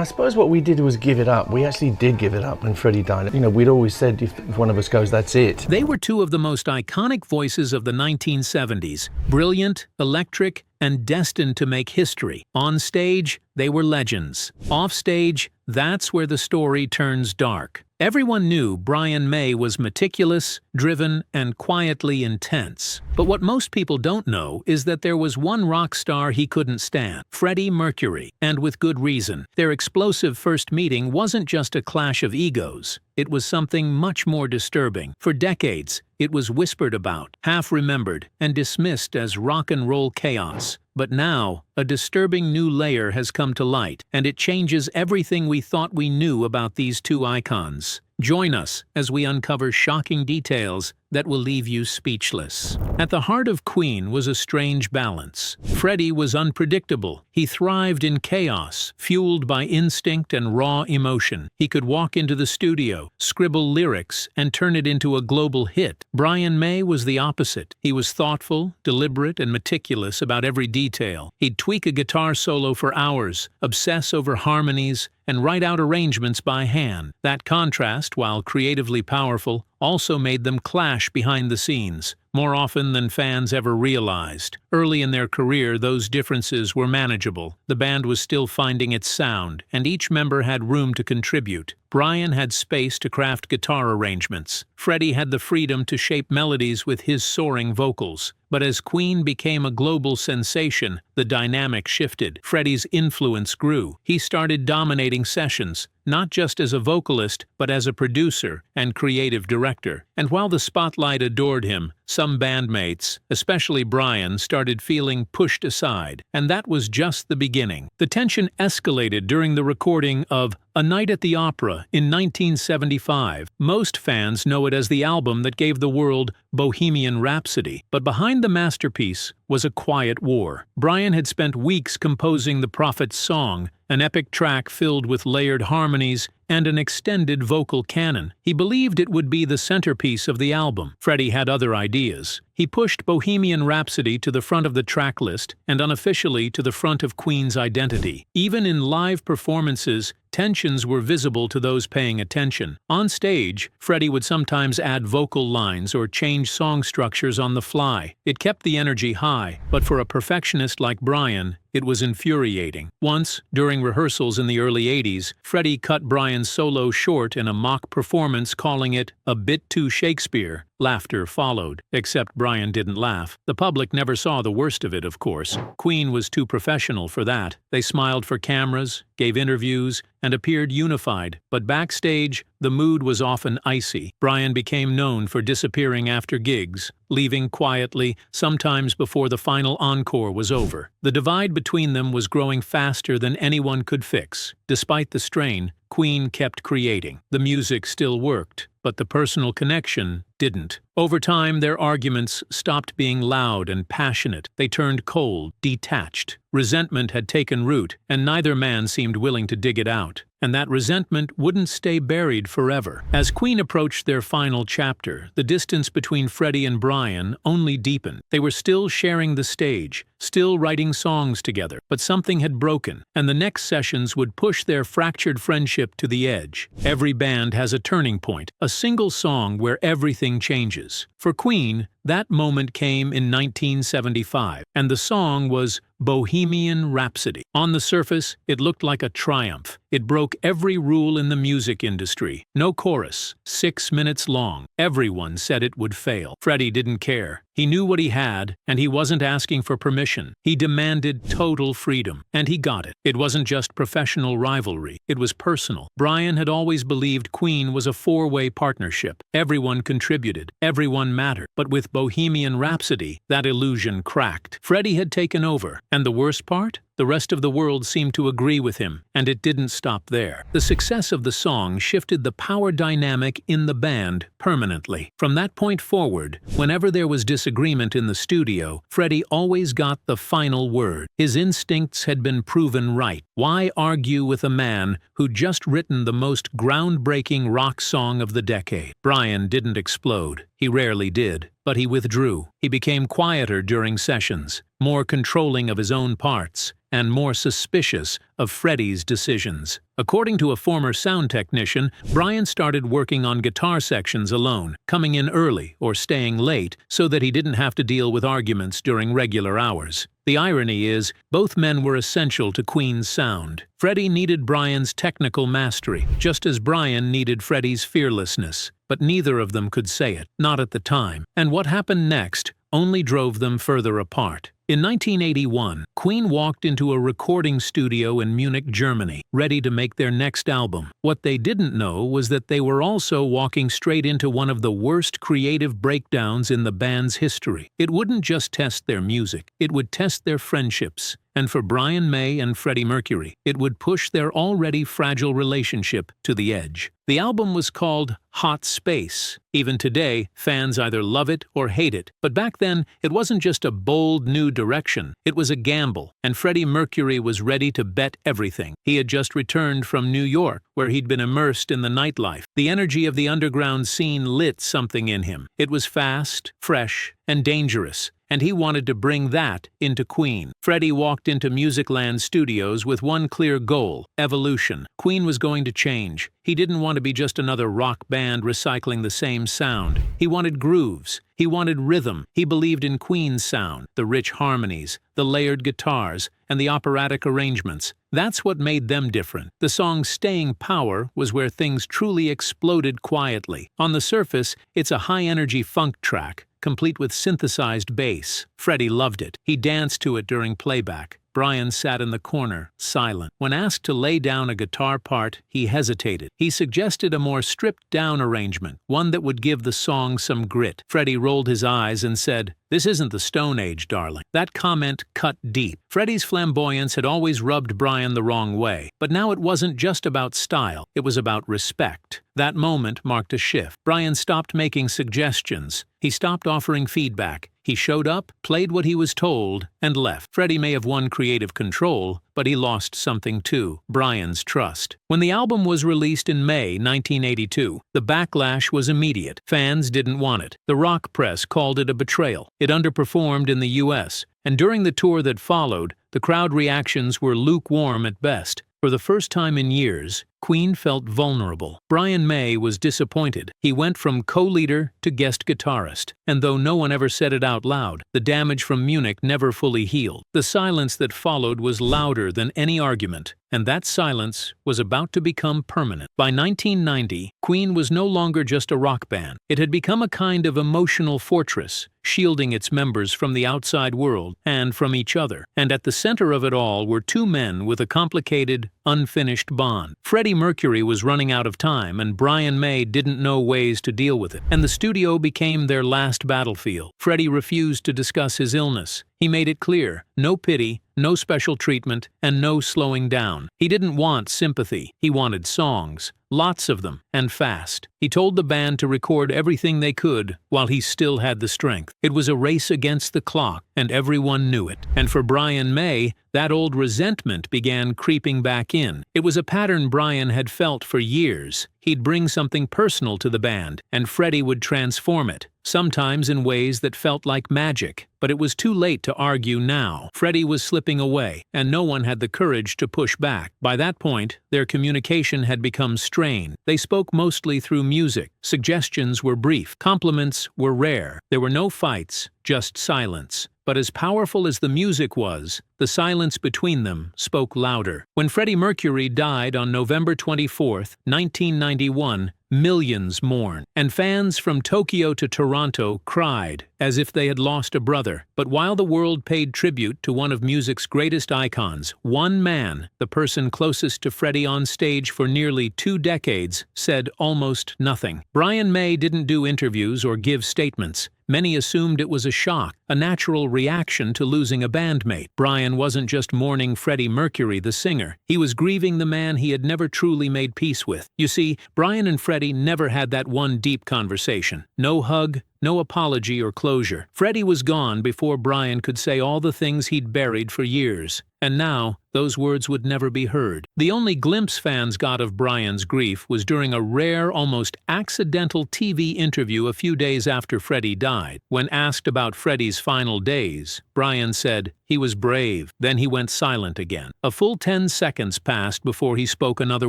I suppose what we did was give it up. We actually did give it up when Freddie died. You know, we'd always said if one of us goes, that's it. They were two of the most iconic voices of the 1970s, brilliant, electric, and destined to make history. On stage, they were legends. Off stage, that's where the story turns dark. Everyone knew Brian May was meticulous, driven, and quietly intense. But what most people don't know is that there was one rock star he couldn't stand, Freddie Mercury, and with good reason. Their explosive first meeting wasn't just a clash of egos. It was something much more disturbing. For decades, it was whispered about, half-remembered, and dismissed as rock and roll chaos. But now, a disturbing new layer has come to light, and it changes everything we thought we knew about these two icons. Join us as we uncover shocking details that will leave you speechless. At the heart of Queen was a strange balance. Freddie was unpredictable. He thrived in chaos, fueled by instinct and raw emotion. He could walk into the studio, scribble lyrics, and turn it into a global hit. Brian May was the opposite. He was thoughtful, deliberate, and meticulous about every detail. He'd tweak a guitar solo for hours, obsess over harmonies, and write out arrangements by hand. That contrast, while creatively powerful, also made them clash behind the scenes, more often than fans ever realized. Early in their career, those differences were manageable. The band was still finding its sound, and each member had room to contribute. Brian had space to craft guitar arrangements. Freddie had the freedom to shape melodies with his soaring vocals. But as Queen became a global sensation, the dynamic shifted. Freddie's influence grew. He started dominating sessions, not just as a vocalist, but as a producer and creative director. And while the spotlight adored him, some bandmates, especially Brian, started feeling pushed aside. And that was just the beginning. The tension escalated during the recording of A Night at the Opera in 1975. Most fans know it as the album that gave the world Bohemian Rhapsody. But behind the masterpiece was a quiet war. Brian had spent weeks composing the Prophet's Song, an epic track filled with layered harmonies and an extended vocal canon. He believed it would be the centerpiece of the album. Freddie had other ideas. He pushed Bohemian Rhapsody to the front of the track list and unofficially to the front of Queen's identity. Even in live performances, tensions were visible to those paying attention. On stage, Freddie would sometimes add vocal lines or change song structures on the fly. It kept the energy high, but for a perfectionist like Brian, it was infuriating. Once, during rehearsals in the early 80s, Freddie cut Brian's solo short in a mock performance, calling it a bit too Shakespeare. Laughter followed, except Brian didn't laugh. The public never saw the worst of it, of course. Queen was too professional for that. They smiled for cameras, gave interviews, and appeared unified. But backstage, the mood was often icy. Brian became known for disappearing after gigs, leaving quietly, sometimes before the final encore was over. The divide between them was growing faster than anyone could fix. Despite the strain, Queen kept creating. The music still worked, but the personal connection didn't. Over time, their arguments stopped being loud and passionate. They turned cold, detached. Resentment had taken root, and neither man seemed willing to dig it out. And that resentment wouldn't stay buried forever. As Queen approached their final chapter, the distance between Freddie and Brian only deepened. They were still sharing the stage, still writing songs together, but something had broken, and the next sessions would push their fractured friendship to the edge. Every band has a turning point, a single song where everything changes. For Queen, that moment came in 1975, and the song was Bohemian Rhapsody. On the surface, it looked like a triumph. It broke every rule in the music industry. No chorus, 6 minutes long. Everyone said it would fail. Freddie didn't care. He knew what he had, and he wasn't asking for permission. He demanded total freedom, and he got it. It wasn't just professional rivalry, it was personal. Brian had always believed Queen was a four-way partnership. Everyone contributed, everyone mattered. But with Bohemian Rhapsody, that illusion cracked. Freddie had taken over, and the worst part? The rest of the world seemed to agree with him, and it didn't stop there. The success of the song shifted the power dynamic in the band permanently. From that point forward, whenever there was disagreement in the studio, Freddie always got the final word. His instincts had been proven right. Why argue with a man who'd just written the most groundbreaking rock song of the decade? Brian didn't explode. He rarely did. but he withdrew. He became quieter during sessions, more controlling of his own parts, and more suspicious of Freddie's decisions. According to a former sound technician, Brian started working on guitar sections alone, coming in early or staying late so that he didn't have to deal with arguments during regular hours. The irony is, both men were essential to Queen's sound. Freddie needed Brian's technical mastery, just as Brian needed Freddie's fearlessness. But neither of them could say it, not at the time. And what happened next only drove them further apart. In 1981, Queen walked into a recording studio in Munich, Germany, ready to make their next album. What they didn't know was that they were also walking straight into one of the worst creative breakdowns in the band's history. It wouldn't just test their music, it would test their friendships. And for Brian May and Freddie Mercury, it would push their already fragile relationship to the edge. The album was called Hot Space. Even today, fans either love it or hate it. But back then, it wasn't just a bold new direction. It was a gamble, and Freddie Mercury was ready to bet everything. He had just returned from New York, where he'd been immersed in the nightlife. The energy of the underground scene lit something in him. It was fast, fresh, and dangerous, and he wanted to bring that into Queen. Freddie walked into Musicland Studios with one clear goal: evolution. Queen was going to change. He didn't want to be just another rock band recycling the same sound. He wanted grooves. He wanted rhythm. He believed in Queen's sound, the rich harmonies, the layered guitars, and the operatic arrangements. That's what made them different. The song Staying Power was where things truly exploded quietly. On the surface, it's a high-energy funk track, complete with synthesized bass. Freddie loved it. He danced to it during playback. Brian sat in the corner, silent. When asked to lay down a guitar part, he hesitated. He suggested a more stripped-down arrangement, one that would give the song some grit. Freddie rolled his eyes and said, "This isn't the Stone Age, darling." That comment cut deep. Freddie's flamboyance had always rubbed Brian the wrong way, but now it wasn't just about style, it was about respect. That moment marked a shift. Brian stopped making suggestions. He stopped offering feedback. He showed up, played what he was told, and left. Freddie may have won creative control, but he lost something too: Brian's trust. When the album was released in May 1982, the backlash was immediate. Fans didn't want it. The rock press called it a betrayal. It underperformed in the US, and during the tour that followed, the crowd reactions were lukewarm at best. For the first time in years, Queen felt vulnerable. Brian May was disappointed. He went from co-leader to guest guitarist, and though no one ever said it out loud, the damage from Munich never fully healed. The silence that followed was louder than any argument, and that silence was about to become permanent. By 1990, Queen was no longer just a rock band. It had become a kind of emotional fortress, shielding its members from the outside world and from each other. And at the center of it all were two men with a complicated, unfinished bond. Freddie Mercury was running out of time, and Brian May didn't know ways to deal with it. And the studio became their last battlefield. Freddie refused to discuss his illness. He made it clear: no pity, no special treatment, and no slowing down. He didn't want sympathy. He wanted songs. Lots of them, and fast. He told the band to record everything they could while he still had the strength. It was a race against the clock, and everyone knew it. And for Brian May, that old resentment began creeping back in. It was a pattern Brian had felt for years. He'd bring something personal to the band, and Freddie would transform it, sometimes in ways that felt like magic. But it was too late to argue now. Freddie was slipping away, and no one had the courage to push back. By that point, their communication had become strained. They spoke mostly through music. Suggestions were brief. Compliments were rare. There were no fights, just silence. But as powerful as the music was, the silence between them spoke louder. When Freddie Mercury died on November 24, 1991, millions mourned, and fans from Tokyo to Toronto cried as if they had lost a brother. But while the world paid tribute to one of music's greatest icons, one man, the person closest to Freddie on stage for nearly 2 decades, said almost nothing. Brian May didn't do interviews or give statements. Many assumed it was a shock, a natural reaction to losing a bandmate. Brian wasn't just mourning Freddie Mercury, the singer. He was grieving the man he had never truly made peace with. You see, Brian and Freddie never had that one deep conversation. No hug, no apology or closure. Freddie was gone before Brian could say all the things he'd buried for years. And now, those words would never be heard. The only glimpse fans got of Brian's grief was during a rare, almost accidental TV interview a few days after Freddie died. When asked about Freddie's final days, Brian said, "He was brave." Then he went silent again. A full 10 seconds passed before he spoke another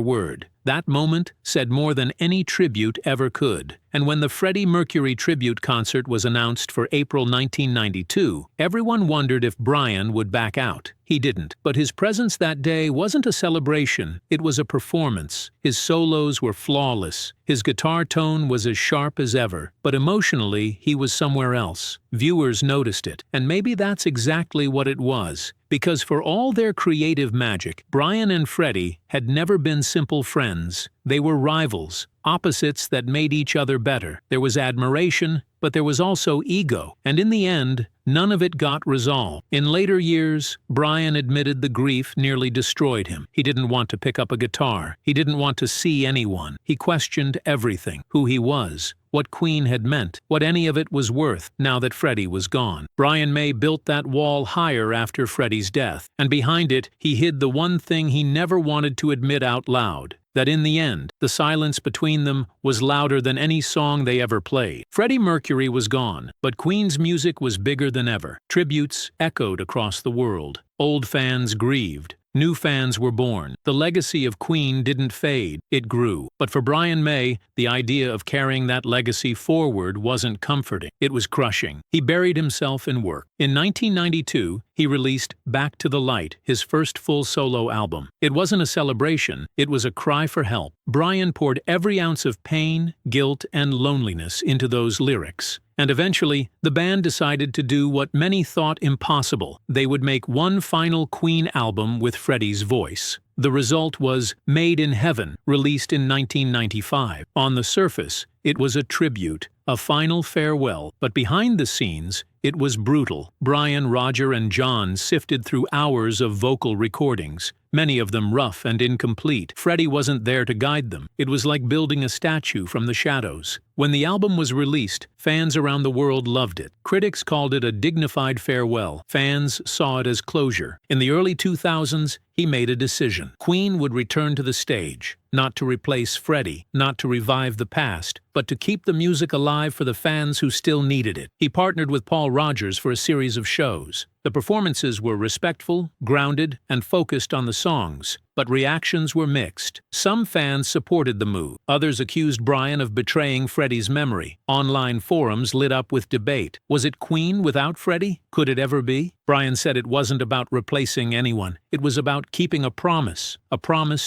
word. That moment said more than any tribute ever could. And when the Freddie Mercury tribute concert was announced for April 1992, everyone wondered if Brian would back out. He didn't, but his presence that day wasn't a celebration, it was a performance. His solos were flawless, his guitar tone was as sharp as ever, but emotionally he was somewhere else. Viewers noticed it, and maybe that's exactly what it was. Because for all their creative magic, Brian and Freddie had never been simple friends. They were rivals, opposites that made each other better. There was admiration, but there was also ego, and in the end, none of it got resolved. In later years, Brian admitted the grief nearly destroyed him. He didn't want to pick up a guitar. He didn't want to see anyone. He questioned everything, who he was, what Queen had meant, what any of it was worth now that Freddie was gone. Brian May built that wall higher after Freddie's death, and behind it, he hid the one thing he never wanted to admit out loud. That in the end, the silence between them was louder than any song they ever played. Freddie Mercury was gone, but Queen's music was bigger than ever. Tributes echoed across the world. Old fans grieved. New fans were born. The legacy of Queen didn't fade, it grew. But for Brian May, the idea of carrying that legacy forward wasn't comforting. It was crushing. He buried himself in work. In 1992, he released Back to the Light, his first full solo album. It wasn't a celebration, it was a cry for help. Brian poured every ounce of pain, guilt, and loneliness into those lyrics. And eventually, the band decided to do what many thought impossible. They would make one final Queen album with Freddie's voice. The result was Made in Heaven, released in 1995. On the surface, it was a tribute, a final farewell, but behind the scenes, it was brutal. Brian, Roger, and John sifted through hours of vocal recordings, many of them rough and incomplete. Freddie wasn't there to guide them. It was like building a statue from the shadows. When the album was released, fans around the world loved it. Critics called it a dignified farewell. Fans saw it as closure. In the early 2000s, he made a decision. Queen would return to the stage, not to replace Freddie, not to revive the past, but to keep the music alive for the fans who still needed it. He partnered with Paul Rodgers for a series of shows. The performances were respectful, grounded, and focused on the songs, but reactions were mixed. Some fans supported the move. Others accused Brian of betraying Freddie's memory. Online forums lit up with debate. Was it Queen without Freddie? Could it ever be? Brian said it wasn't about replacing anyone. It was about keeping a promise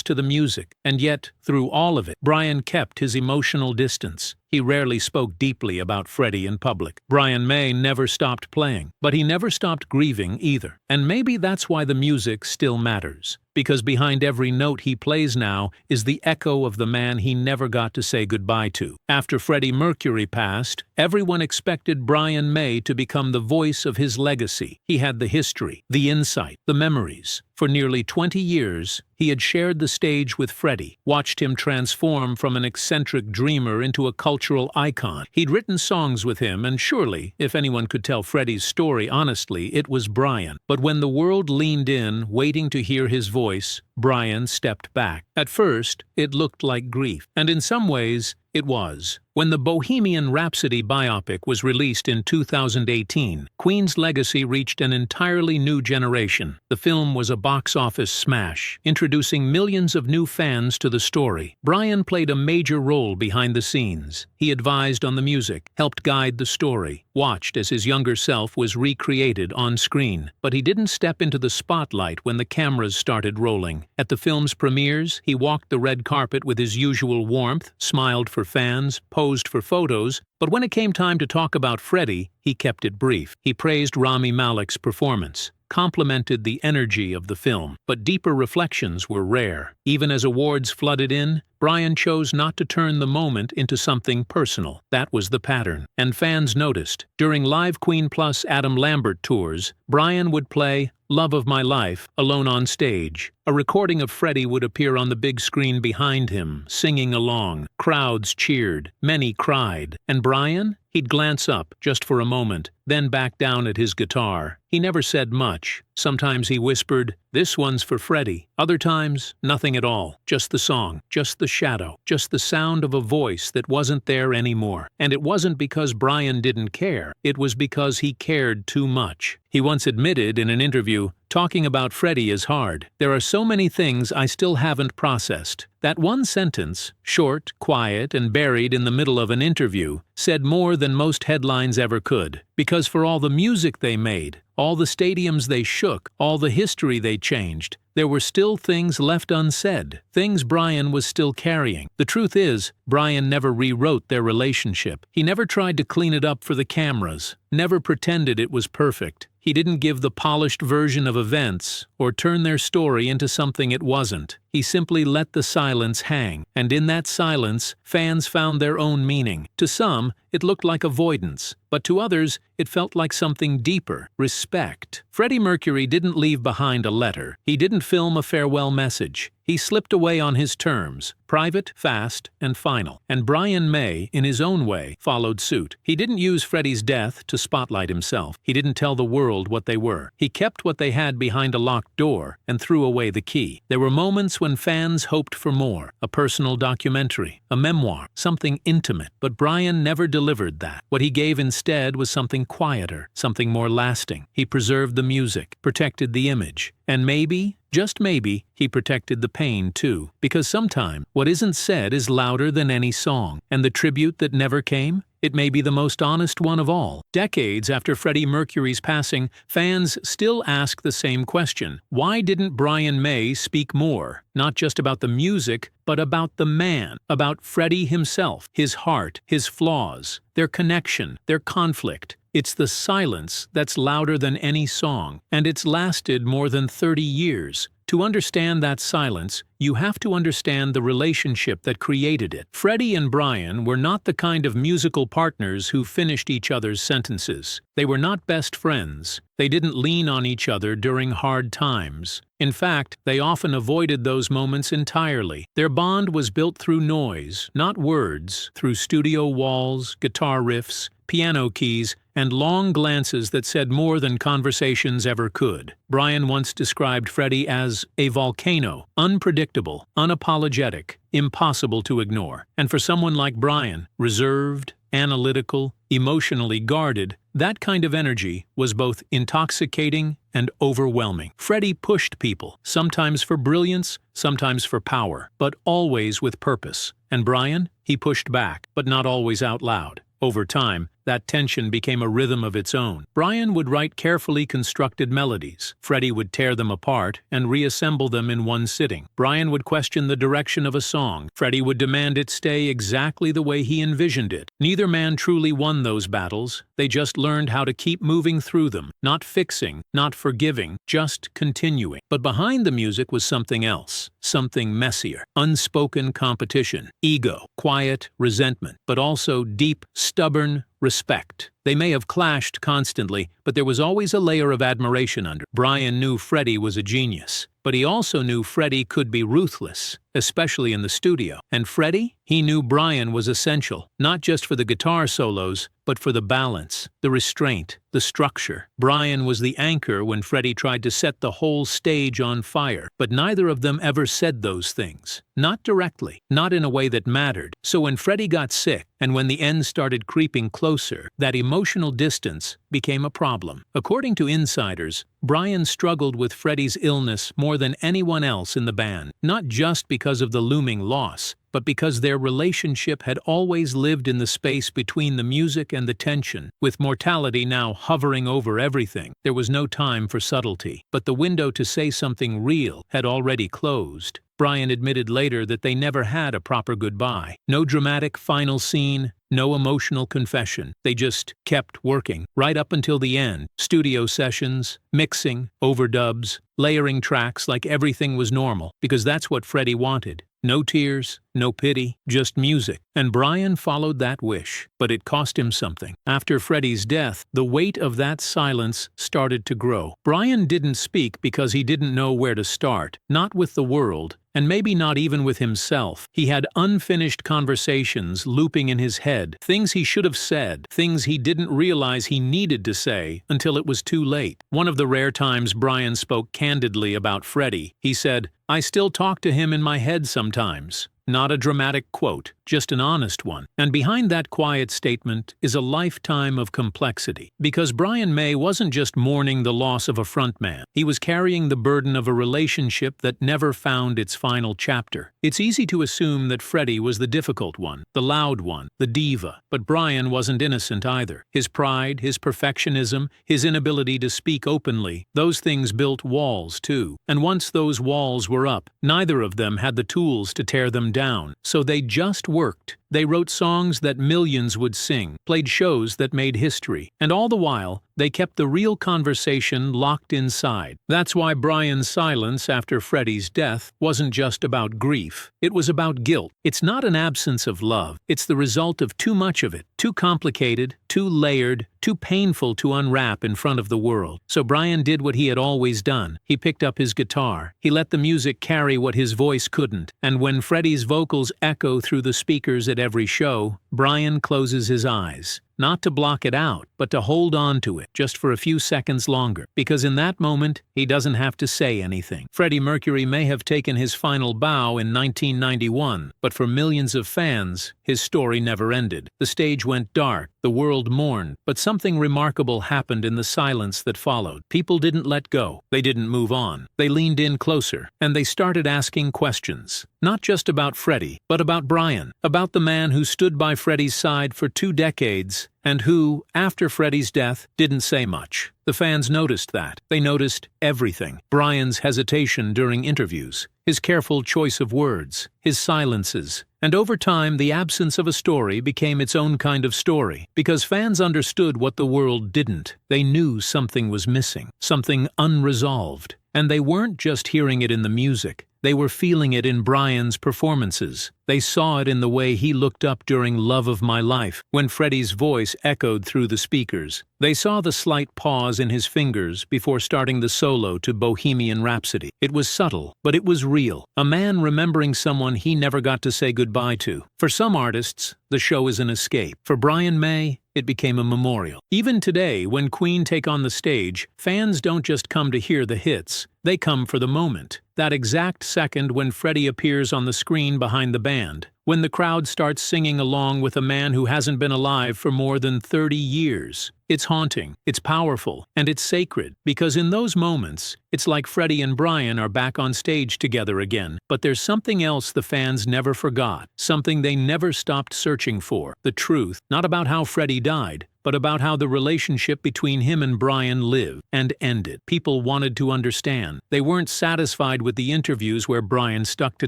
to the music. And yet, through all of it, Brian kept his emotional distance. He rarely spoke deeply about Freddie in public. Brian May never stopped playing, but he never stopped grieving either. And maybe that's why the music still matters. Because behind every note he plays now is the echo of the man he never got to say goodbye to. After Freddie Mercury passed, everyone expected Brian May to become the voice of his legacy. He had the history, the insight, the memories. For nearly 20 years, he had shared the stage with Freddie, watched him transform from an eccentric dreamer into a cultural icon. He'd written songs with him, and surely, if anyone could tell Freddie's story honestly, it was Brian. But when the world leaned in, waiting to hear his voice, Brian stepped back. At first, it looked like grief, and in some ways, it was. When the Bohemian Rhapsody biopic was released in 2018, Queen's legacy reached an entirely new generation. The film was a box office smash, introducing millions of new fans to the story. Brian played a major role behind the scenes. He advised on the music, helped guide the story, watched as his younger self was recreated on screen. But he didn't step into the spotlight when the cameras started rolling. At the film's premieres, he walked the red carpet with his usual warmth, smiled for fans, posed for photos, but when it came time to talk about Freddie, he kept it brief. He praised Rami Malek's performance, complimented the energy of the film, but deeper reflections were rare. Even as awards flooded in, Brian chose not to turn the moment into something personal. That was the pattern, and fans noticed. During live Queen Plus Adam Lambert tours, Brian would play Love of My Life alone on stage, A recording of Freddie would appear on the big screen behind him, singing along. Crowds cheered, many cried. And Brian? He'd glance up, just for a moment, then back down at his guitar. He never said much. Sometimes he whispered, "This one's for Freddie." Other times, nothing at all. Just the song, just the shadow, just the sound of a voice that wasn't there anymore. And it wasn't because Brian didn't care. It was because he cared too much. He once admitted in an interview, "Talking about Freddie is hard. There are so many things I still haven't processed." That one sentence, short, quiet, and buried in the middle of an interview, said more than most headlines ever could. Because for all the music they made, all the stadiums they shook, all the history they changed, there were still things left unsaid, things Brian was still carrying. The truth is, Brian never rewrote their relationship. He never tried to clean it up for the cameras, never pretended it was perfect. He didn't give the polished version of events or turn their story into something it wasn't. He simply let the silence hang, and in that silence, fans found their own meaning. To some, it looked like avoidance, but to others, it felt like something deeper, respect. Freddie Mercury didn't leave behind a letter. He didn't film a farewell message. He slipped away on his terms, private, fast, and final. And Brian May, in his own way, followed suit. He didn't use Freddie's death to spotlight himself. He didn't tell the world what they were. He kept what they had behind a locked door and threw away the key. There were moments when fans hoped for more, a personal documentary, a memoir, something intimate. But Brian never delivered that. What he gave instead was something quieter, something more lasting. He preserved the music, protected the image, and maybe, just maybe, he protected the pain too. Because sometimes, what isn't said is louder than any song. And the tribute that never came? It may be the most honest one of all. Decades after Freddie Mercury's passing, fans still ask the same question. Why didn't Brian May speak more? Not just about the music, but about the man, about Freddie himself, his heart, his flaws, their connection, their conflict. It's the silence that's louder than any song, and it's lasted more than 30 years. To understand that silence, you have to understand the relationship that created it. Freddie and Brian were not the kind of musical partners who finished each other's sentences. They were not best friends. They didn't lean on each other during hard times. In fact, they often avoided those moments entirely. Their bond was built through noise, not words, through studio walls, guitar riffs, piano keys, and long glances that said more than conversations ever could. Brian once described Freddie as a volcano, unpredictable, unapologetic, impossible to ignore. And for someone like Brian, reserved, analytical, emotionally guarded, that kind of energy was both intoxicating and overwhelming. Freddie pushed people, sometimes for brilliance, sometimes for power, but always with purpose. And Brian, he pushed back, but not always out loud. Over time, that tension became a rhythm of its own. Brian would write carefully constructed melodies. Freddie would tear them apart and reassemble them in one sitting. Brian would question the direction of a song. Freddie would demand it stay exactly the way he envisioned it. Neither man truly won those battles. They just learned how to keep moving through them, not fixing, not forgiving, just continuing. But behind the music was something else, something messier. Unspoken competition, ego, quiet resentment, but also deep, stubborn respect. They may have clashed constantly, but there was always a layer of admiration under. Brian knew Freddie was a genius, but he also knew Freddie could be ruthless, especially in the studio. And Freddie? He knew Brian was essential, not just for the guitar solos, but for the balance, the restraint, the structure. Brian was the anchor when Freddie tried to set the whole stage on fire, but neither of them ever said those things. Not directly, not in a way that mattered. So when Freddie got sick, and when the end started creeping closer, that emotional distance became a problem. According to insiders, Brian struggled with Freddie's illness more than anyone else in the band, not just because of the looming loss, but because their relationship had always lived in the space between the music and the tension. With mortality now hovering over everything, there was no time for subtlety, but the window to say something real had already closed. Brian admitted later that they never had a proper goodbye. No dramatic final scene, no emotional confession. They just kept working, right up until the end. Studio sessions, mixing, overdubs, layering tracks like everything was normal, because that's what Freddie wanted. No tears, no pity, just music. And Brian followed that wish. But it cost him something. After Freddie's death, the weight of that silence started to grow. Brian didn't speak because he didn't know where to start. Not with the world, and maybe not even with himself. He had unfinished conversations looping in his head, things he should have said, things he didn't realize he needed to say until it was too late. One of the rare times Brian spoke candidly about Freddie, he said, "I still talk to him in my head sometimes." Not a dramatic quote, just an honest one. And behind that quiet statement is a lifetime of complexity. Because Brian May wasn't just mourning the loss of a frontman. He was carrying the burden of a relationship that never found its final chapter. It's easy to assume that Freddie was the difficult one, the loud one, the diva. But Brian wasn't innocent either. His pride, his perfectionism, his inability to speak openly, those things built walls too. And once those walls were up, neither of them had the tools to tear them down, so they just worked. They wrote songs that millions would sing, played shows that made history, and all the while, they kept the real conversation locked inside. That's why Brian's silence after Freddie's death wasn't just about grief. It was about guilt. It's not an absence of love. It's the result of too much of it, too complicated, too layered, too painful to unwrap in front of the world. So Brian did what he had always done. He picked up his guitar. He let the music carry what his voice couldn't. And when Freddie's vocals echo through the speakers at every show, Brian closes his eyes. Not to block it out, but to hold on to it just for a few seconds longer. Because in that moment, he doesn't have to say anything. Freddie Mercury may have taken his final bow in 1991, but for millions of fans, his story never ended. The stage went dark, the world mourned, but something remarkable happened in the silence that followed. People didn't let go. They didn't move on. They leaned in closer, and they started asking questions. Not just about Freddie, but about Brian, about the man who stood by Freddie's side for 2 decades and who, after Freddie's death, didn't say much. The fans noticed that. They noticed everything. Brian's hesitation during interviews, his careful choice of words, his silences. And over time, the absence of a story became its own kind of story, because fans understood what the world didn't. They knew something was missing, something unresolved. And they weren't just hearing it in the music. They were feeling it in Brian's performances. They saw it in the way he looked up during Love of My Life, when Freddie's voice echoed through the speakers. They saw the slight pause in his fingers before starting the solo to Bohemian Rhapsody. It was subtle, but it was real. A man remembering someone he never got to say goodbye to. For some artists, the show is an escape. For Brian May, it became a memorial. Even today, when Queen take on the stage, fans don't just come to hear the hits. They come for the moment. That exact second when Freddie appears on the screen behind the band. When the crowd starts singing along with a man who hasn't been alive for more than 30 years. It's haunting, it's powerful, and it's sacred, because in those moments, it's like Freddie and Brian are back on stage together again. But there's something else the fans never forgot, something they never stopped searching for, the truth, not about how Freddie died, but about how the relationship between him and Brian lived and ended. People wanted to understand. They weren't satisfied with the interviews where Brian stuck to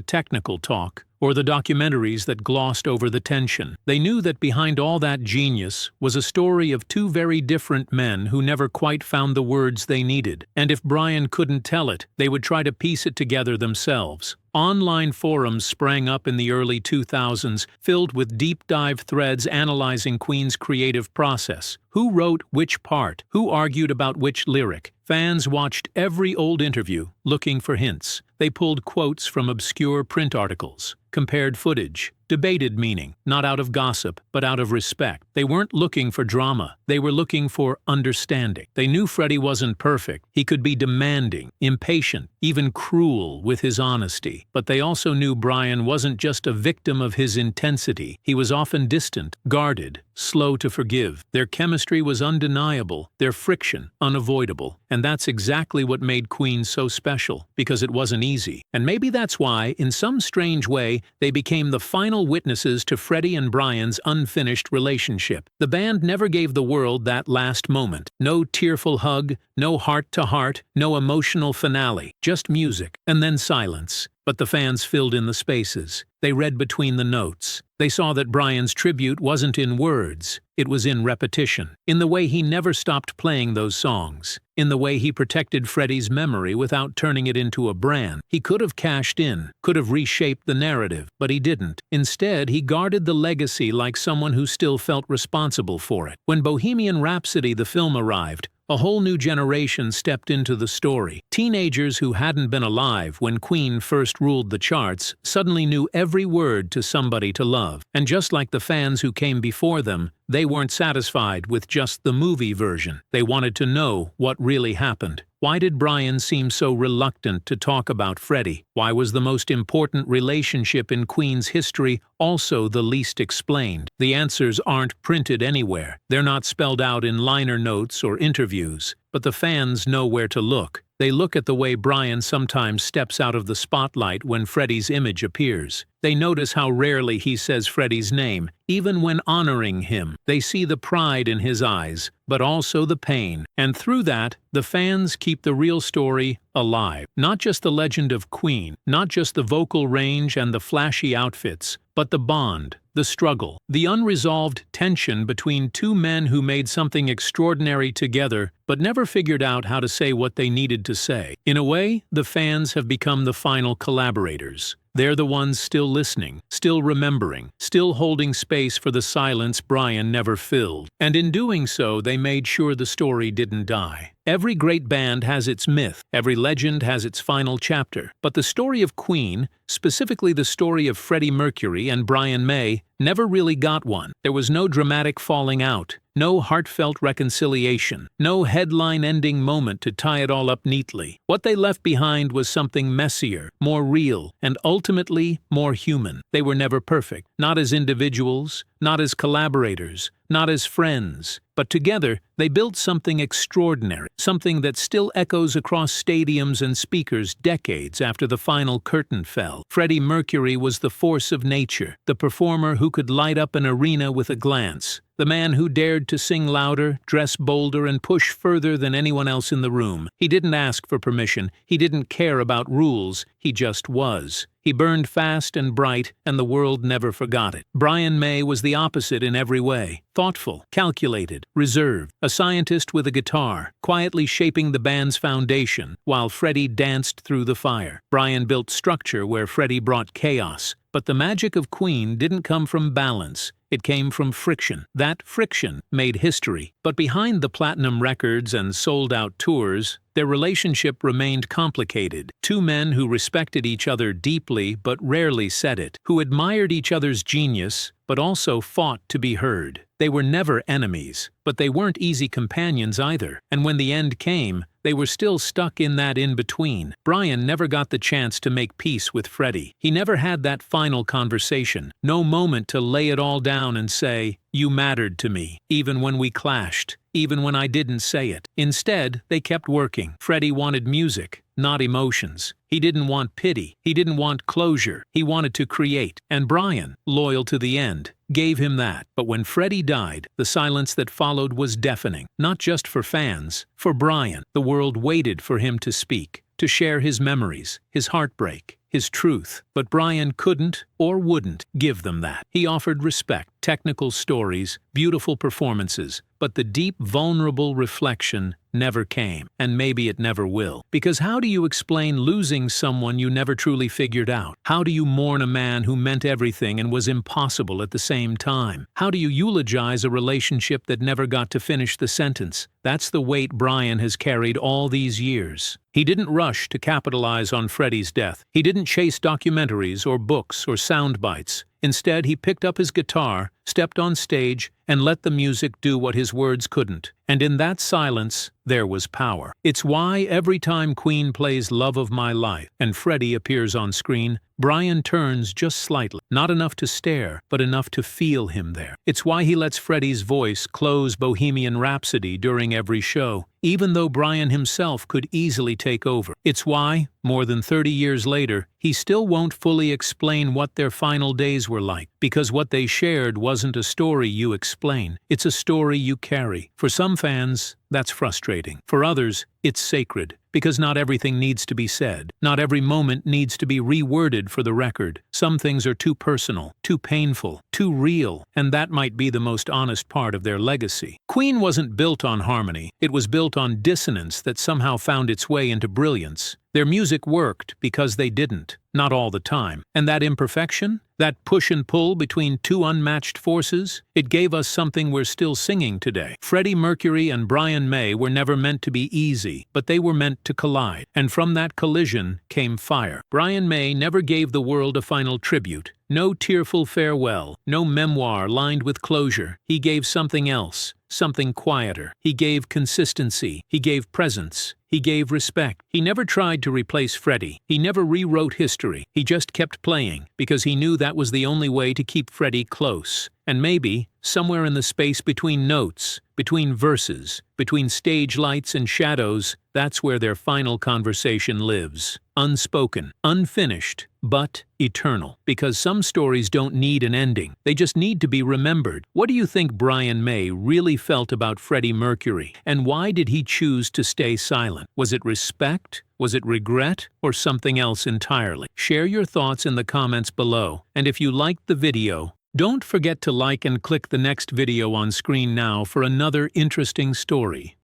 technical talk, or the documentaries that glossed over the tension. They knew that behind all that genius was a story of 2 very different men who never quite found the words they needed. And if Brian couldn't tell it, they would try to piece it together themselves. Online forums sprang up in the early 2000s, filled with deep-dive threads analyzing Queen's creative process. Who wrote which part? Who argued about which lyric? Fans watched every old interview, looking for hints. They pulled quotes from obscure print articles, compared footage, debated meaning, not out of gossip, but out of respect. They weren't looking for drama. They were looking for understanding. They knew Freddie wasn't perfect. He could be demanding, impatient, even cruel with his honesty. But they also knew Brian wasn't just a victim of his intensity. He was often distant, guarded, slow to forgive. Their chemistry was undeniable, their friction unavoidable. And that's exactly what made Queen so special, because it wasn't easy. And maybe that's why, in some strange way, they became the final witnesses to Freddie and Brian's unfinished relationship. The band never gave the world that last moment. No tearful hug, no heart-to-heart, no emotional finale. Just music, and then silence. But the fans filled in the spaces. They read between the notes. They saw that Brian's tribute wasn't in words, it was in repetition, in the way he never stopped playing those songs, in the way he protected Freddie's memory without turning it into a brand. He could have cashed in, could have reshaped the narrative, but he didn't. Instead, he guarded the legacy like someone who still felt responsible for it. When Bohemian Rhapsody the film arrived, a whole new generation stepped into the story. Teenagers who hadn't been alive when Queen first ruled the charts suddenly knew every word to Somebody to Love. And just like the fans who came before them, they weren't satisfied with just the movie version. They wanted to know what really happened. Why did Brian seem so reluctant to talk about Freddie? Why was the most important relationship in Queen's history also the least explained? The answers aren't printed anywhere. They're not spelled out in liner notes or interviews. But the fans know where to look. They look at the way Brian sometimes steps out of the spotlight when Freddie's image appears. They notice how rarely he says Freddie's name, even when honoring him. They see the pride in his eyes, but also the pain. And through that, the fans keep the real story alive. Not just the legend of Queen, not just the vocal range and the flashy outfits, but the bond, the struggle, the unresolved tension between two men who made something extraordinary together but never figured out how to say what they needed to say. In a way, the fans have become the final collaborators. They're the ones still listening, still remembering, still holding space for the silence Brian never filled. And in doing so, they made sure the story didn't die. Every great band has its myth, every legend has its final chapter. But the story of Queen, specifically the story of Freddie Mercury and Brian May, never really got one. There was no dramatic falling out, no heartfelt reconciliation, no headline-ending moment to tie it all up neatly. What they left behind was something messier, more real, and ultimately more human. They were never perfect, not as individuals, not as collaborators, not as friends, but together they built something extraordinary, something that still echoes across stadiums and speakers decades after the final curtain fell. Freddie Mercury was the force of nature, the performer who could light up an arena with a glance, the man who dared to sing louder, dress bolder, and push further than anyone else in the room. He didn't ask for permission, he didn't care about rules, he just was. He burned fast and bright, and the world never forgot it. Brian May was the opposite in every way. Thoughtful, calculated, reserved, a scientist with a guitar, quietly shaping the band's foundation, while Freddie danced through the fire. Brian built structure where Freddie brought chaos. But the magic of Queen didn't come from balance. It came from friction. That friction made history. But behind the platinum records and sold-out tours, their relationship remained complicated. Two men who respected each other deeply but rarely said it, who admired each other's genius but also fought to be heard. They were never enemies, but they weren't easy companions either. And when the end came, they were still stuck in that in-between. Brian never got the chance to make peace with Freddie. He never had that final conversation. No moment to lay it all down and say, "You mattered to me, even when we clashed, even when I didn't say it." Instead, they kept working. Freddie wanted music, not emotions. He didn't want pity. He didn't want closure. He wanted to create. And Brian, loyal to the end, gave him that. But when Freddie died, the silence that followed was deafening. Not just for fans, for Brian. The world waited for him to speak, to share his memories, his heartbreak, his truth. But Brian couldn't or wouldn't give them that. He offered respect, technical stories, beautiful performances, but the deep, vulnerable reflection never came, and maybe it never will. Because how do you explain losing someone you never truly figured out? How do you mourn a man who meant everything and was impossible at the same time? How do you eulogize a relationship that never got to finish the sentence? That's the weight Brian has carried all these years. He didn't rush to capitalize on Freddie's death. He didn't chase documentaries or books or sound bites. Instead, he picked up his guitar, stepped on stage, and let the music do what his words couldn't. And in that silence, there was power. It's why every time Queen plays Love of My Life and Freddie appears on screen, Brian turns just slightly, not enough to stare, but enough to feel him there. It's why he lets Freddie's voice close Bohemian Rhapsody during every show, even though Brian himself could easily take over. It's why, more than 30 years later, he still won't fully explain what their final days were like, because what they shared wasn't a story you explain, it's a story you carry. For some fans, that's frustrating. For others, it's sacred, because not everything needs to be said. Not every moment needs to be reworded for the record. Some things are too personal, too painful, too real, and that might be the most honest part of their legacy. Queen wasn't built on harmony, it was built on dissonance that somehow found its way into brilliance. Their music worked because they didn't, not all the time. And that imperfection, that push and pull between two unmatched forces, it gave us something we're still singing today. Freddie Mercury and Brian May were never meant to be easy, but they were meant to collide. And from that collision came fire. Brian May never gave the world a final tribute. No tearful farewell, no memoir lined with closure. He gave something else, something quieter. He gave consistency. He gave presence. He gave respect. He never tried to replace Freddie. He never rewrote history. He just kept playing, because he knew that was the only way to keep Freddie close. And maybe, somewhere in the space between notes, between verses, between stage lights and shadows, that's where their final conversation lives. Unspoken, unfinished, but eternal. Because some stories don't need an ending. They just need to be remembered. What do you think Brian May really felt about Freddie Mercury? And why did he choose to stay silent? Was it respect? Was it regret? Or something else entirely? Share your thoughts in the comments below. And if you liked the video, don't forget to like and click the next video on screen now for another interesting story.